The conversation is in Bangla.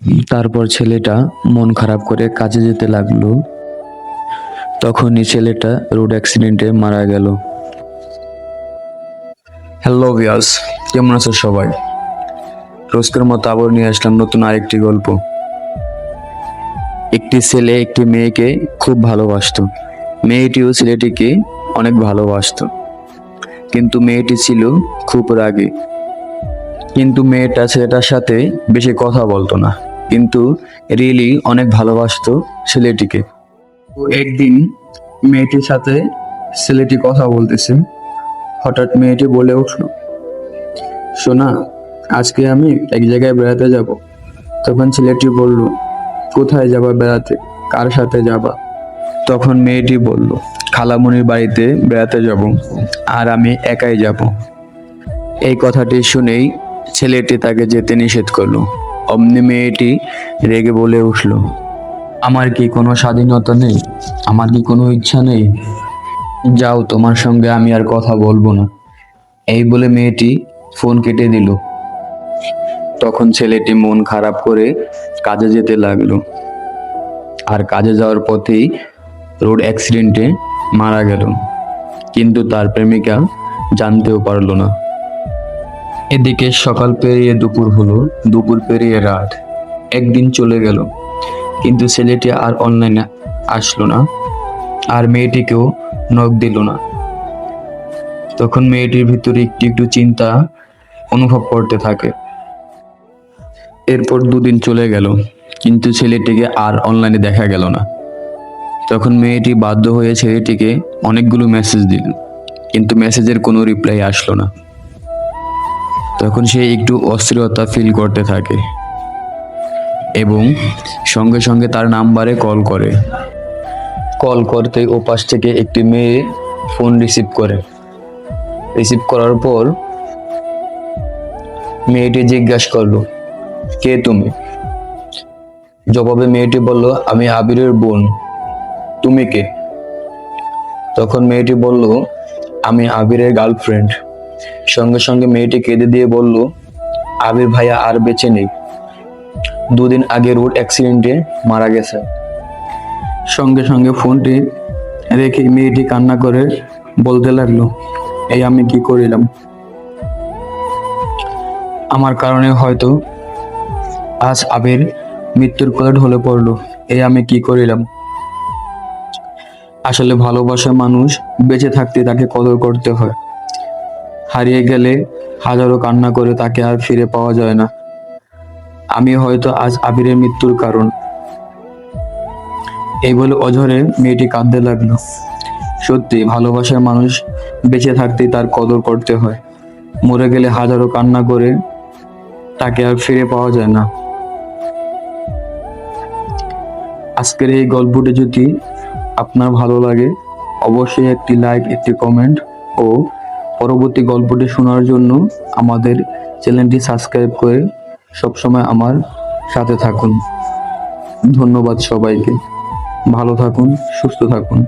তারপর ছেলেটা মন খারাপ করে কাজে যেতে লাগলো। তখনই ছেলেটা রোড অ্যাক্সিডেন্টে মারা গেল। হ্যালো ভিউয়ার্স, কেমন আছো সবাই? রোজকার মতো আবার নিয়ে আসলাম নতুন আরেকটি গল্প। একটি ছেলে একটি মেয়েকে খুব ভালোবাসতো। মেয়েটিও ছেলেটিকে অনেক ভালোবাসতো, কিন্তু মেয়েটি ছিল খুব রাগী। কিন্তু মেয়েটা ছেলেটার সাথে বেশি কথা বলতো না, কিন্তু রিয়েলি অনেক ভালোবাসতো ছেলেটিকে। তো একদিন মেয়েটির সাথে ছেলেটি কথা বলতেছে, হঠাৎ মেয়েটি বলে উঠলো, শোনা, আজকে আমি এক জায়গায় বেড়াতে যাব। তখন ছেলেটি বলল, কোথায় যাবা বেড়াতে, কার সাথে যাবা? তখন মেয়েটি বলল, খালামণির বাড়িতে বেড়াতে যাব, আর আমি একাই যাব। এই কথাটি শুনেই ছেলেটি তাকে যেতে নিষেধ করলো। অমনি মেয়েটি রেগে বলে উঠল, আমার কি কোনো স্বাধীনতা নেই? আমার কি কোনো ইচ্ছা নেই? যাও, তোমার সঙ্গে আমি আর কথা বলবো না। এই বলে মেয়েটি ফোন কেটে দিল। তখন ছেলেটি মন খারাপ করে কাজে যেতে লাগলো, আর কাজে যাওয়ার পথেই রোড অ্যাক্সিডেন্টে মারা গেল। কিন্তু তার প্রেমিকা জানতেও পারলো না। এদিকে সকাল পেরিয়ে দুপুর হলো, দুপুর পেরিয়ে রাত। একদিন চলে গেল, কিন্তু ছেলেটি আর অনলাইনে আসলো না, আর মেয়েটিকেও নক দিল না। তখন মেয়েটির ভিতরে একটু একটু চিন্তা অনুভব করতে থাকে। এরপর দুদিন চলে গেল, কিন্তু ছেলেটিকে আর অনলাইনে দেখা গেল না। তখন মেয়েটি বাধ্য হয়ে ছেলেটিকে অনেকগুলো মেসেজ দিল, কিন্তু মেসেজের কোনো রিপ্লাই আসলো না। তখন সে একটু অস্থিরতা ফিল করতে থাকে এবং সঙ্গে সঙ্গে তার নাম্বারে কল করে। কল করতে ওপাশ থেকে একটি মেয়ে ফোন রিসিভ করে। রিসিভ করার পর মেয়েটি জিজ্ঞাসা করলো, কে তুমি? জবাবে মেয়েটি বলল, আমি আবিরের বোন। তুমি কে? তখন মেয়েটি বলল, আমি আবিরের গার্লফ্রেন্ড। সঙ্গে সঙ্গে মেয়েটি কেঁদে দিয়ে বলল, আবির ভাইয়া আর বেঁচে নেই, দুদিন আগে রোড অ্যাক্সিডেন্টে মারা গেছে। সঙ্গে সঙ্গে ফোনটি রেখে মেয়েটি কান্না করে বলতে লাগলো, এই আমি কি করিলাম? আমার কারণে হয়তো আজ আবির মৃত্যুর কোলে ঢলে পড়লো। এই আমি কি করিলাম? আসলে ভালোবাসা মানুষ বেঁচে থাকতে তাকে কদর করতে হয়। হারিয়ে গেলে হাজারো কান্না করে তাকে আর ফিরে পাওয়া যায় না। আমি হয়তো আজ আবিরের মৃত্যুর কারণ। এই বলে অঝরে মেয়েটি কাঁদতে লাগলো। সত্যি, ভালোবাসার মানুষ বেঁচে থাকতেই তার কদর করতে হয়। মরে গেলে হাজারো কান্না করে তাকে আর ফিরে পাওয়া যায় না। আজকের এই গল্পটি যদি আপনার ভালো লাগে, অবশ্যই একটি লাইক, একটি কমেন্ট ও পরবর্তী গল্পটি শোনার জন্য আমাদের চ্যানেলটি সাবস্ক্রাইব করে সবসময় আমার সাথে থাকুন। ধন্যবাদ সবাইকে। ভালো থাকুন, সুস্থ থাকুন।